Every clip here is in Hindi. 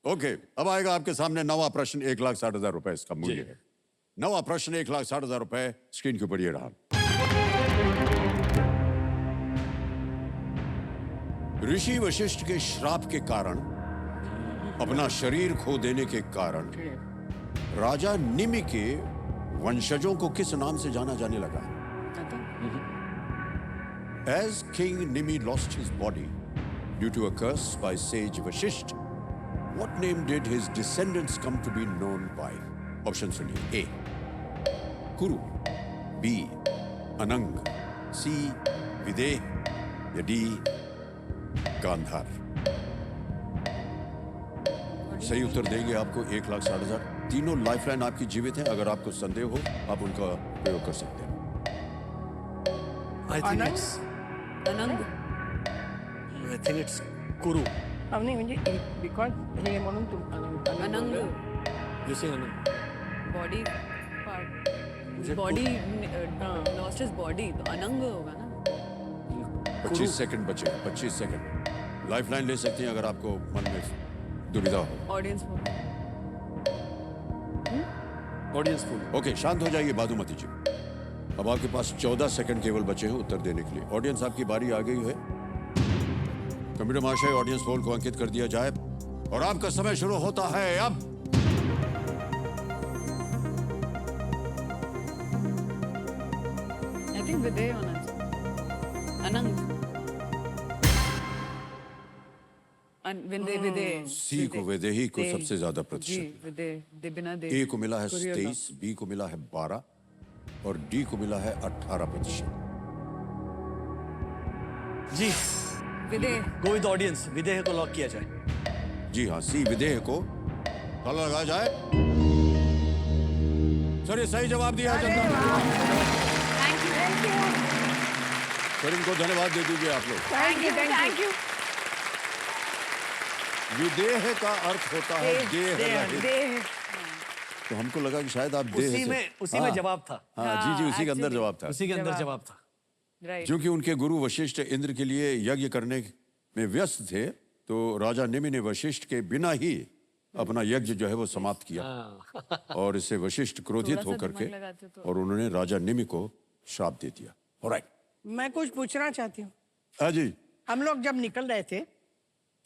ओके, अब आएगा आपके सामने नवा प्रश्न। 1,60,000 रुपए इसका मूल्य है। नवा प्रश्न 1,60,000 रुपए। स्क्रीन के ऊपर ये रहा। ऋषि वशिष्ठ के श्राप के कारण, अपना शरीर खो देने के कारण, राजा निमि के वंशजों को किस नाम से जाना जाने लगा? As King Nimi lost his body due to a curse by sage Vashisht, what name did his descendants come to be known by? Option सुनिए। A. Kuru, B. Anang, C. Videह, या D. गांधार। सही उत्तर देंगे आपको 1,60,000। तीनों लाइफलाइन आपकी जीवित है। अगर आपको संदेह हो आप उनका प्रयोग कर सकते हैं। I think it's Kuru. नाही म्हणजे बिकॉज हे म्हणून अनंग You say Anand. Body part body lost his body तो अनंग होगा ना। 25 सेकंड बचे। 25 सेकंड। लाइफलाइन ले सकती हैं अगर आपको मन में दुविधा हो। Audience Audience pool. ओके, शांत हो जाइए बादुमती जी। अब आपके पास 14 सेकंड केवल बचे हैं उत्तर देने के लिए। ऑडियंस आपकी बारी आ गई है। कंप्यूटर महाशय, ऑडियंस पोल को अंकित कर दिया जाए और आपका समय शुरू होता है अब। आई थिंक विदे होना अनंग विदे सी को वेदेही को सबसे ज्यादा प्रतिशत। विदे दे बिना दे। ए को मिला है 23, बी को मिला है 12 और डी को मिला है 18%। जी, विदे go with the audience. विदेह को लॉक किया जाए। जी हाँ, सी विदेह को ताला लगाया जाए। सर ये सही जवाब दिया है जनता ने। थैंक यू सर इनको धन्यवाद दे दीजिए आप लोग। Thank you. विदेह का अर्थ होता है देह रहित। तो हमको लगा कि शायद आप देह उसी में जवाब था। हाँ जी जी, उसी के अंदर जवाब था। उसी के अंदर जवाब था। राइट। क्योंकि उनके गुरु वशिष्ठ इंद्र के लिए यज्ञ करने में व्यस्त थे, तो राजा निमि ने वशिष्ठ के बिना ही अपना यज्ञ जो है वो समाप्त किया। और इससे वशिष्ठ क्रोधित होकर के और उन्होंने राजा निमि को श्राप दे दिया। ऑलराइट, मैं कुछ पूछना चाहती हूँ। हाँ जी। हम लोग जब निकल रहे थे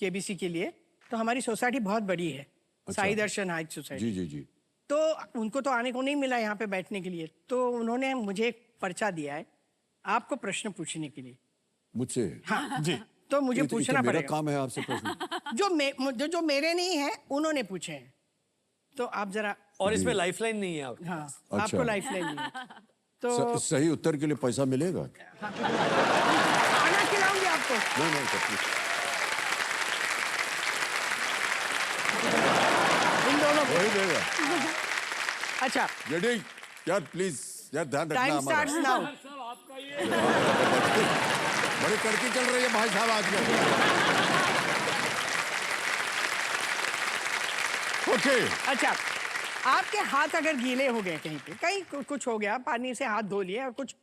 केबीसी के लिए, तो हमारी सोसाइटी बहुत बड़ी है। साई दर्शन हाइट सोसाइटी। जी जी जी। तो उनको तो आने को नहीं मिला यहाँ पे बैठने के लिए, तो उन्होंने मुझे एक पर्चा दिया है आपको प्रश्न पूछने के लिए। मुझसे? हाँ जी। तो मुझे पूछना मेरा पड़ेगा। काम है आपसे प्रश्न। जो मेरे नहीं है उन्होंने पूछे हैं, तो आप जरा। और इसमें लाइफलाइन नहीं है आप। हाँ, अच्छा। आपको लाइफलाइन नहीं है तो सही उत्तर के लिए पैसा मिलेगा? खाना खिलाऊंगी आपको। नहीं नहीं, इन दोनों को। वही देगा। अच्छा, जेडी यार प्लीज यार ध्यान रखना टाइम हमारा। Starts now. बड़ी कड़की चल रही है भाई साहब आजकल। ओके। अच्छा, आपके हाथ अगर गीले हो गए कहीं पे, कहीं कुछ हो गया, पानी से हाथ धो लिए और कुछ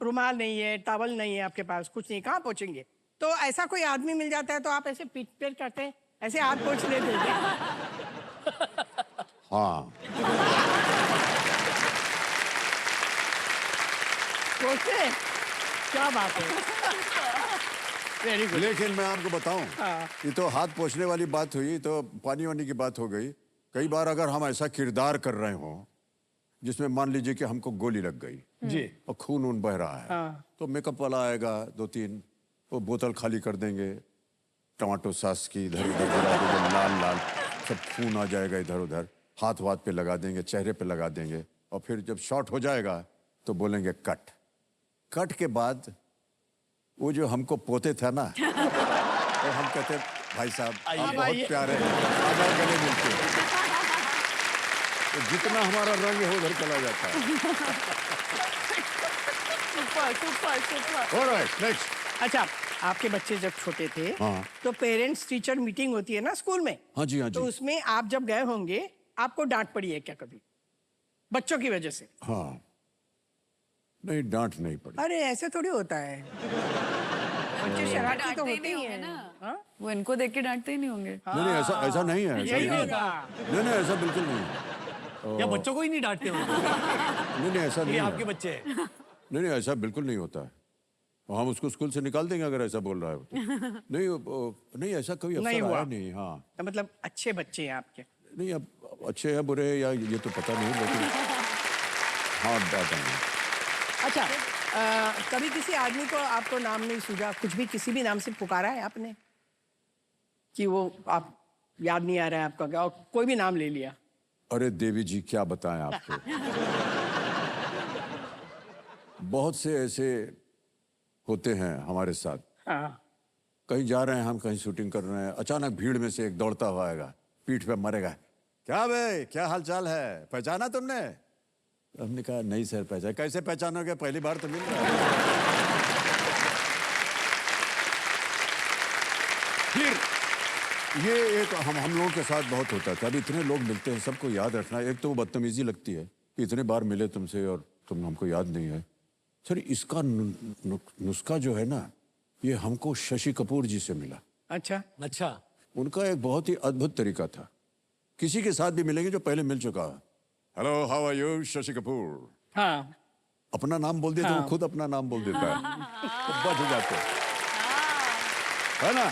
रुमाल नहीं है, टॉवल नहीं है आपके पास, कुछ नहीं, कहाँ पहुंचेंगे? तो ऐसा कोई आदमी मिल जाता है तो आप ऐसे पीठ पे करते हैं, ऐसे हाथ पोंछ लेते हैं। हाँ, सोचते हैं? क्या बात है। Very good. लेकिन मैं आपको बताऊं, ये तो हाथ पोंछने वाली बात हुई, तो पानी वानी की बात हो गई। कई बार अगर हम ऐसा किरदार कर रहे हो जिसमें मान लीजिए कि हमको गोली लग गई जी, और खून ऊन बह रहा है, तो मेकअप वाला आएगा 2-3, वो बोतल खाली कर देंगे टमाटो सॉस की, इधर उधर गिरा देंगे, लाल लाल सब खून आ जाएगा इधर उधर, हाथ वाथ पे लगा देंगे, चेहरे पे लगा देंगे, और फिर जब शॉट हो जाएगा तो बोलेंगे कट। कट के बाद वो जो हमको पोते था ना, तो हम कहते भाई साहब आप बहुत प्यारे हैं, आधा गले मिलते हैं। तो जितना हमारा रंग है उधर चला जाता है। Alright, next. अच्छा, आपके बच्चे जब छोटे थे, हाँ। तो पेरेंट्स टीचर मीटिंग होती है ना स्कूल में? हाँ जी, हाँ जी। तो उसमें आप जब गए होंगे, आपको डांट पड़ी है क्या कभी बच्चों की वजह से? हाँ, नहीं डांट नहीं पड़ी। अरे ऐसे थोड़ी होता है। बच्चे शरारती तो डांटते ही होते नहीं ही होंगे हैं ना। हाँ? वो इनको देख के डांटते ही नहीं होंगे। नहीं नहीं ऐसा ऐसा नहीं है, ऐसा यही नहीं है। होगा। नहीं नहीं ऐसा बिल्कुल नहीं है। या बच्चों को ही नहीं डांटते होंगे, नहीं नहीं ऐसा नहीं ये है। आपके बच्चे हैं। नहीं नहीं ऐसा बिल्कुल नहीं होता है। हम उसको स्कूल से निकाल देंगे अगर ऐसा बोल रहा है तो। नहीं नहीं ऐसा कोई नहीं अफसर हुआ। आया नहीं। हाँ तो मतलब अच्छे बच्चे हैं आपके। नहीं अब अच्छे हैं बुरे हैं या ये तो पता नहीं, लेकिन हाँ बात है। अच्छा कभी किसी आदमी को आपको नाम नहीं सूझा, कुछ भी किसी भी नाम से पुकारा है आपने कि वो आप याद नहीं आ रहा है आपका, और कोई भी नाम ले लिया? अरे देवी जी क्या बताएं आपको। बहुत से ऐसे होते हैं हमारे साथ। हाँ कहीं जा रहे हैं हम, कहीं शूटिंग कर रहे हैं, अचानक भीड़ में से एक दौड़ता हुआ आएगा, पीठ पे मरेगा, क्या बे क्या हाल चाल है, पहचाना तुमने? हमने कहा नहीं सर पहचान। कैसे पहचानोगे, पहली बार तो मिल रहा है। फिर ये एक हम लोगों के साथ बहुत होता था। अभी इतने लोग मिलते हैं, सबको याद रखना, एक तो वो बदतमीजी लगती है कि इतने बार मिले तुमसे और तुम हमको याद नहीं है। सर इसका नुस्खा जो है ना, ये हमको शशि कपूर जी से मिला। अच्छा अच्छा, उनका एक बहुत ही अद्भुत तरीका था। किसी के साथ भी मिलेंगे जो पहले मिल चुका, hello how are you Shashi Kapoor, हाँ अपना नाम बोल देते, हाँ। वो खुद अपना नाम बोल देता है, तो बच जाते है ना।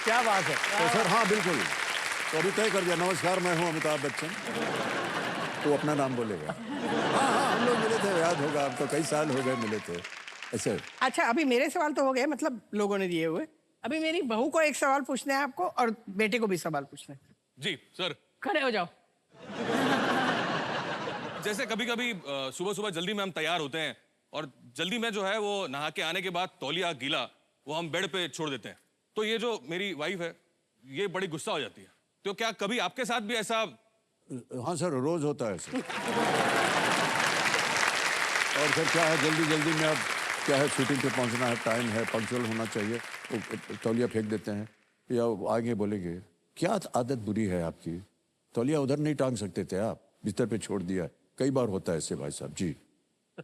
क्या बात है। तो सर हाँ बिल्कुल, तो अभी तय कर दिया, नमस्कार मैं हूँ अमिताभ बच्चन, तो अपना नाम बोलेगा। हाँ हाँ हम लोग मिले थे, याद होगा आपको, कई साल हो गए मिले थे ऐसे। अच्छा अभी मेरे सवाल तो हो गए, मतलब लोगों ने दिए हुए। अभी मेरी बहू को एक सवाल पूछना है आपको और बेटे को भी सवाल पूछना है। जी सर। खड़े हो जाओ। जैसे कभी कभी सुबह सुबह जल्दी में हम तैयार होते हैं और जल्दी में जो है वो नहा के आने के बाद तौलिया गीला वो हम बेड पे छोड़ देते हैं। तो ये जो मेरी वाइफ है ये बड़ी गुस्सा हो जाती है। तो क्या कभी आपके साथ भी ऐसा? हाँ सर रोज होता है सर। और सर क्या है, जल्दी जल्दी में अब क्या है, शूटिंग पे पहुंचना है, टाइम है, पंक्चुअल होना चाहिए, तो तौलिया फेंक देते हैं या आगे बोलेंगे क्या आदत बुरी है आपकी, तौलिया उधर नहीं टांग सकते थे आप, बिस्तर पे छोड़ दिया। कई बार होता है ऐसे भाई साहब जी।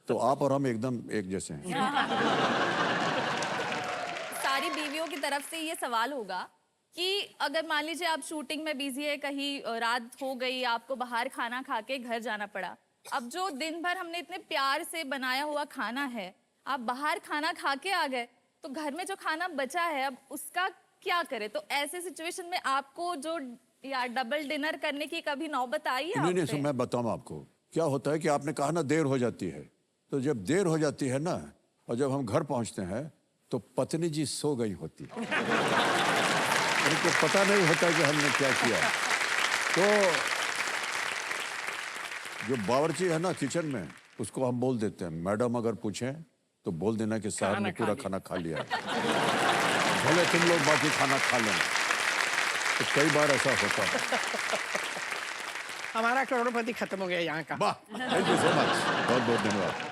तो आप और हम एकदम एक जैसे हैं। सारी बीवियों की तरफ से ये सवाल होगा कि अगर मान लीजिए आप शूटिंग में बिजी है, कहीं रात हो गई, आपको बाहर खाना खा के घर जाना पड़ा, अब जो दिन भर हमने इतने प्यार से बनाया हुआ खाना है, आप बाहर खाना खा के आ गए, तो घर में जो खाना बचा है अब उसका क्या करें? तो ऐसे सिचुएशन में आपको जो या डबल डिनर करने की कभी नौबत आई है? नहीं नहीं आप सर पे? मैं बताऊं आपको क्या होता है कि आपने कहा ना देर हो जाती है, तो जब देर हो जाती है ना और जब हम घर पहुंचते हैं तो पत्नी जी सो गई होती है, उनको पता नहीं होता कि हमने क्या किया। तो जो बावर्ची है ना किचन में, उसको हम बोल देते हैं, मैडम अगर पूछें तो बोल देना कि साहब ने पूरा खाना खा लिया, भले तुम लोग बाकी खाना खा लें। तो कई बार ऐसा होता है। हमारा करोड़पति खत्म हो गया यहाँ का। वाह थैंक यू सो मच, बहुत बहुत धन्यवाद।